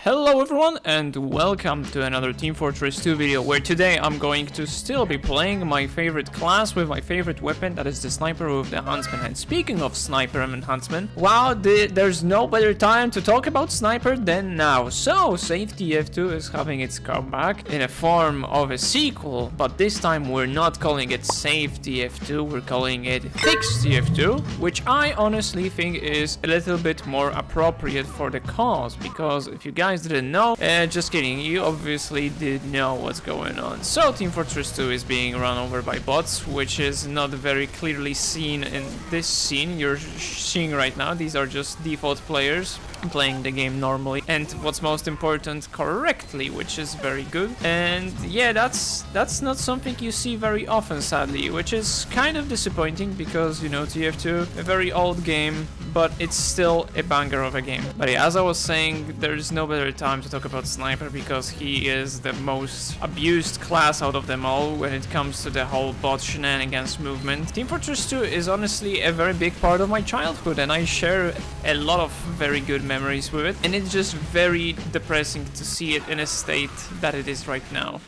Hello everyone and welcome to another Team Fortress 2 video where today I'm going to still be playing my favorite class with my favorite weapon, that is the sniper with the huntsman. And speaking of sniper and huntsman, wow, there's no better time to talk about sniper than now. So Safe TF2 is having its comeback in a form of a sequel, but this time we're not calling it Safe TF2, we're calling it Fix TF2, which I honestly think is a little bit more appropriate for the cause, because if you guys didn't know, just kidding, you obviously did know what's going on. So Team Fortress 2 is being run over by bots, which is not very clearly seen in this scene you're seeing right now. These are just default players playing the game normally, and what's most important, correctly, which is very good. And yeah, that's not something you see very often, sadly, which is kind of disappointing because, you know, TF2, a very old game, but it's still a banger of a game. But yeah, as I was saying, there's no better time to talk about Sniper because he is the most abused class out of them all when it comes to the whole bot shenanigans movement. Team Fortress 2 is honestly a very big part of my childhood, and I share a lot of very good memories with it, and it's just very depressing to see it in a state that it is right now.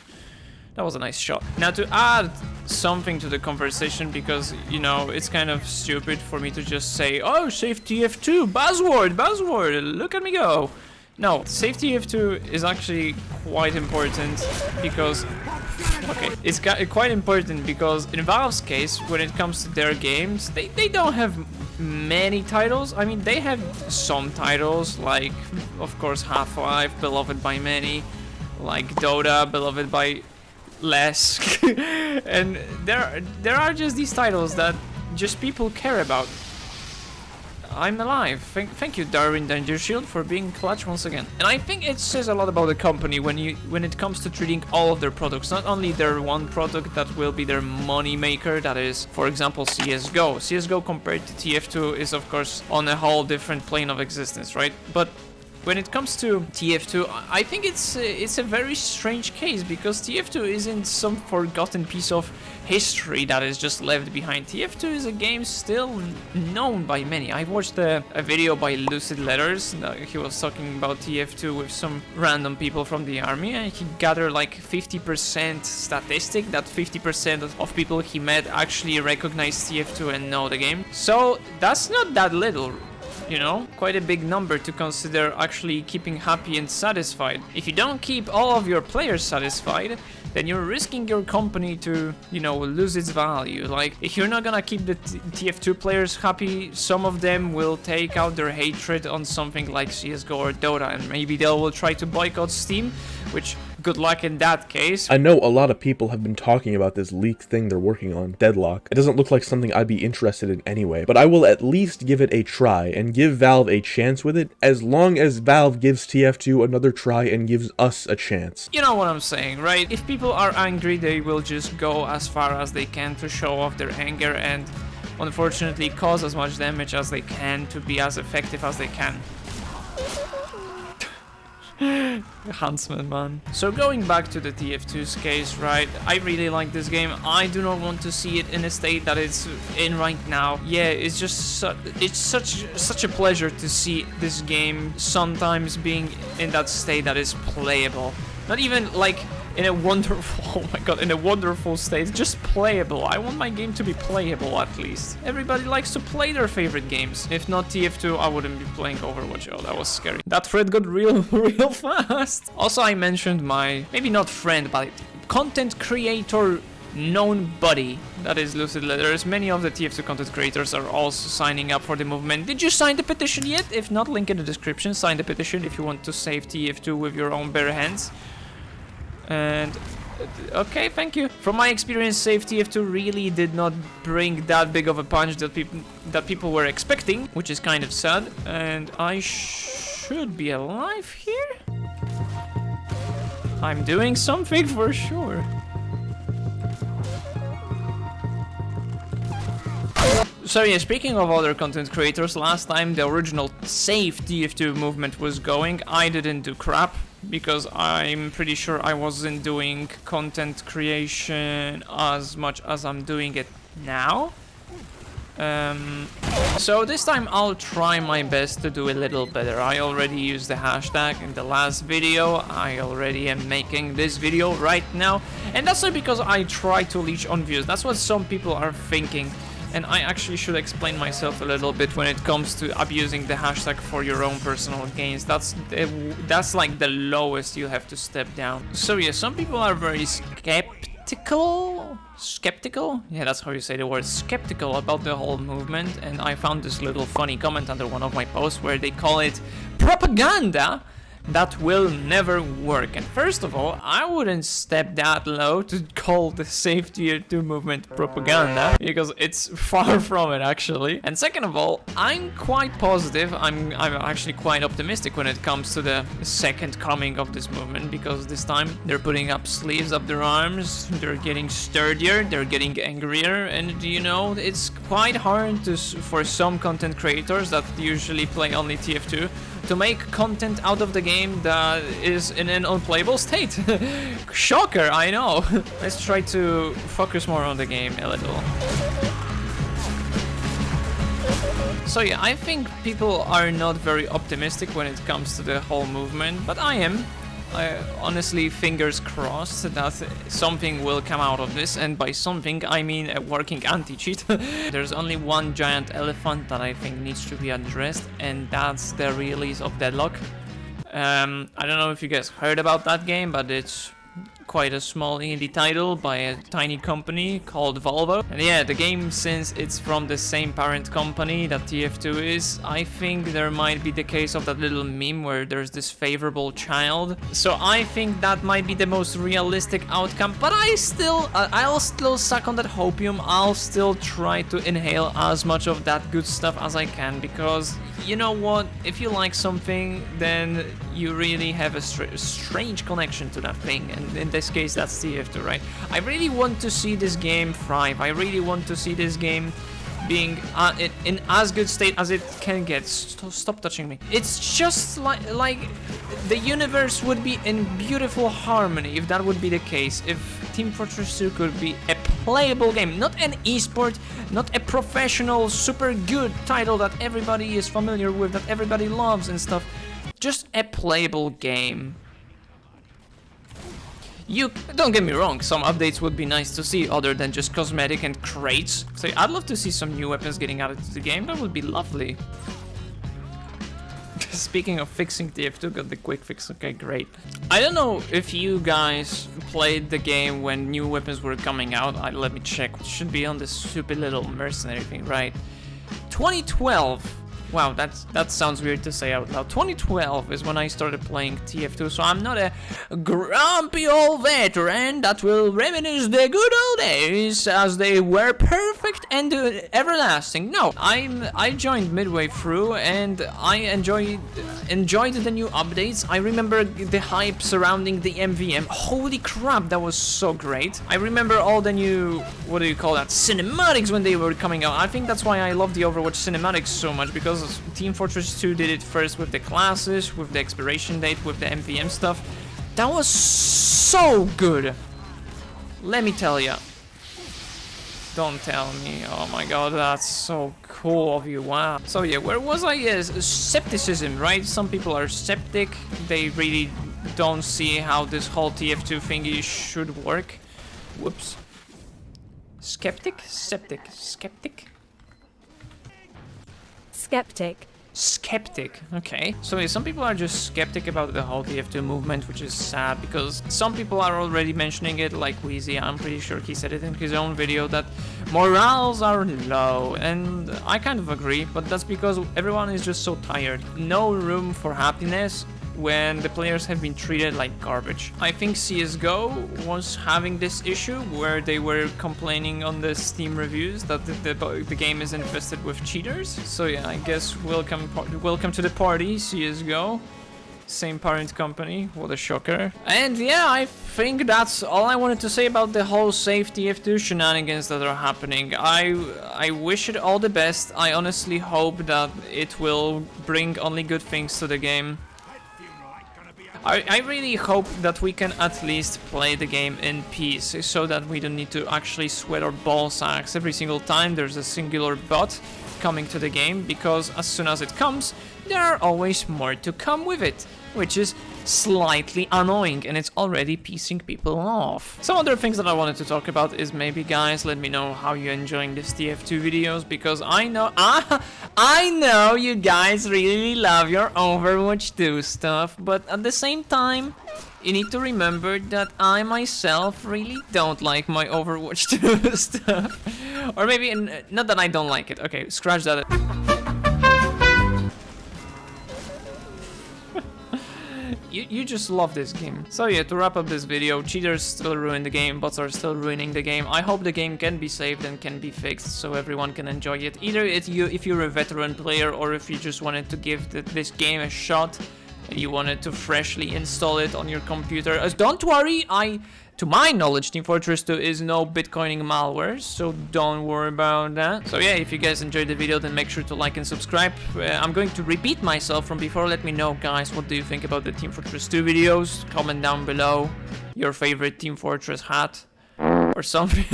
That was a nice shot. Now, to add something to the conversation, because, you know, it's kind of stupid for me to just say, oh, Safe TF2, buzzword, look at me go. No, Safe TF2 is actually quite important because, okay, it's quite important because in Valve's case, when it comes to their games, they don't have many titles. I mean, they have some titles, like, of course, Half-Life, beloved by many, like Dota, beloved by less, and there are just these titles that just people care about. I'm alive. Thank you, Darwin Danger Shield, for being clutch once again. And I think it says a lot about the company when it comes to treating all of their products, not only their one product that will be their money maker, that is, for example, CSGO. CSGO compared to TF2 is, of course, on a whole different plane of existence, right? But when it comes to TF2, I think it's a very strange case because TF2 isn't some forgotten piece of history that is just left behind. TF2 is a game still known by many. I watched a video by Lucid Letters. He was talking about TF2 with some random people from the army, and he gathered like 50% statistic that 50% of people he met actually recognize TF2 and know the game. So that's not that little. You know, quite a big number to consider actually keeping happy and satisfied. If you don't keep all of your players satisfied, then you're risking your company to, you know, lose its value. Like, if you're not gonna keep the TF2 players happy, some of them will take out their hatred on something like CSGO or Dota, and maybe they will try to boycott Steam, which, good luck in that case. I know a lot of people have been talking about this leaked thing they're working on, Deadlock. It doesn't look like something I'd be interested in anyway, but I will at least give it a try and give Valve a chance with it, as long as Valve gives TF2 another try and gives us a chance. You know what I'm saying, right? If people are angry, they will just go as far as they can to show off their anger and, unfortunately, cause as much damage as they can to be as effective as they can. Huntsman, man. So going back to the TF2's case, right, I really like this game. I do not want to see it in a state that it's in right now. Yeah, it's just it's such a pleasure to see this game sometimes being in that state that is playable. Not even like in a wonderful, oh my god, in a wonderful state, just playable. I want my game to be playable at least. Everybody likes to play their favorite games. If not TF2, I wouldn't be playing Overwatch. Oh, that was scary. That thread got real fast. Also, I mentioned my, maybe not friend, but content creator known buddy, that is Lucid Letters. Many of the TF2 content creators are also signing up for the movement. Did you sign the petition yet? If not, link in the description. Sign the petition if you want to save TF2 with your own bare hands. And okay, thank you. From my experience, Save TF2 really did not bring that big of a punch that people were expecting, which is kind of sad. And I should be alive here. I'm doing something for sure. So yeah, speaking of other content creators, last time the original Safe TF2 movement was going, I didn't do crap, because I'm pretty sure I wasn't doing content creation as much as I'm doing it now. So this time I'll try my best to do a little better. I already used the hashtag in the last video. I already am making this video right now. And that's not because I try to leech on views. That's what some people are thinking. And I actually should explain myself a little bit when it comes to abusing the hashtag for your own personal gains. That's like the lowest you have to step down. So yeah, some people are very skeptical? Yeah, that's how you say the word, skeptical about the whole movement, and I found this little funny comment under one of my posts where they call it propaganda that will never work. And first of all, I wouldn't step that low to call the Save Tier 2 movement propaganda, because it's far from it actually. And second of all, I'm quite positive, I'm actually quite optimistic when it comes to the second coming of this movement, because this time they're putting up sleeves up their arms, they're getting sturdier, they're getting angrier, and you know, it's quite hard for some content creators that usually play only TF2 to make content out of the game that is in an unplayable state. Shocker, I know. Let's try to focus more on the game a little. So yeah, I think people are not very optimistic when it comes to the whole movement, but I am. I honestly, fingers crossed that something will come out of this, and by something I mean a working anti-cheat. There's only one giant elephant that I think needs to be addressed, and that's the release of Deadlock. I don't know if you guys heard about that game, but it's quite a small indie title by a tiny company called Volvo. And yeah, the game, since it's from the same parent company that TF2 is, I think there might be the case of that little meme where there's this favorable child. So I think that might be the most realistic outcome, but I'll still suck on that hopium. I'll still try to inhale as much of that good stuff as I can, because you know what, if you like something, then you really have a strange connection to that thing, and in this case that's TF2, right? I really want to see this game thrive. I really want to see this game being in as good state as it can get. Stop touching me. It's just like the universe would be in beautiful harmony if that would be the case. If Team Fortress 2 could be a playable game, not an esport, not a professional, super good title that everybody is familiar with, that everybody loves and stuff. Just a playable game. You don't get me wrong, some updates would be nice to see other than just cosmetic and crates. So I'd love to see some new weapons getting added to the game. That would be lovely. Speaking of fixing, TF2 got the quick fix. Okay, great. I don't know if you guys played the game when new weapons were coming out. Let me check. It should be on this stupid little mercenary thing, right? 2012. Wow, that sounds weird to say out loud. 2012 is when I started playing TF2, so I'm not a grumpy old veteran that will reminisce the good old days as they were perfect and everlasting. No, I joined midway through and I enjoyed the new updates. I remember the hype surrounding the MVM. Holy crap, that was so great. I remember all the new, what do you call that, cinematics when they were coming out. I think that's why I love the Overwatch cinematics so much, because Team Fortress 2 did it first with the classes, with the expiration date, with the MVM stuff. That was so good. Let me tell ya. Don't tell me. Oh my god, that's so cool of you. Wow. So yeah, where was I? Yes, skepticism, right? Some people are skeptic. They really don't see how this whole TF2 thingy should work. Whoops. Skeptic? Skeptic. Skeptic, okay. So yeah, some people are just skeptic about the whole TF2 movement, which is sad, because some people are already mentioning it, like Wheezy. I'm pretty sure he said it in his own video that morals are low, and I kind of agree, but that's because everyone is just so tired. No room for happiness when the players have been treated like garbage. I think CSGO was having this issue where they were complaining on the Steam reviews that the game is infested with cheaters. So yeah, I guess welcome to the party, CSGO. Same parent company, what a shocker. And yeah, I think that's all I wanted to say about the whole Save TF2 shenanigans that are happening. I wish it all the best. I honestly hope that it will bring only good things to the game. I really hope that we can at least play the game in peace, so that we don't need to actually sweat our ball sacks every single time there's a singular bot coming to the game, because as soon as it comes, there are always more to come with it, which is slightly annoying, and it's already pissing people off. Some other things that I wanted to talk about is maybe, guys, let me know how you're enjoying these TF2 videos, because I know you guys really love your Overwatch 2 stuff, but at the same time, you need to remember that I myself really don't like my Overwatch 2 stuff. Or maybe, not that I don't like it, okay, scratch that. You just love this game. So yeah, to wrap up this video, cheaters still ruin the game, bots are still ruining the game. I hope the game can be saved and can be fixed so everyone can enjoy it. Either if you're a veteran player, or if you just wanted to give this game a shot and you wanted to freshly install it on your computer. Don't worry, to my knowledge, Team Fortress 2 is no Bitcoining malware, so don't worry about that. So yeah, if you guys enjoyed the video, then make sure to like and subscribe. I'm going to repeat myself from before. Let me know, guys, what do you think about the Team Fortress 2 videos? Comment down below your favorite Team Fortress hat or something.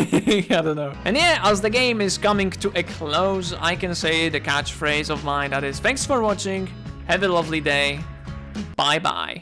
I don't know. And yeah, as the game is coming to a close, I can say the catchphrase of mine, that is, thanks for watching, have a lovely day, bye bye.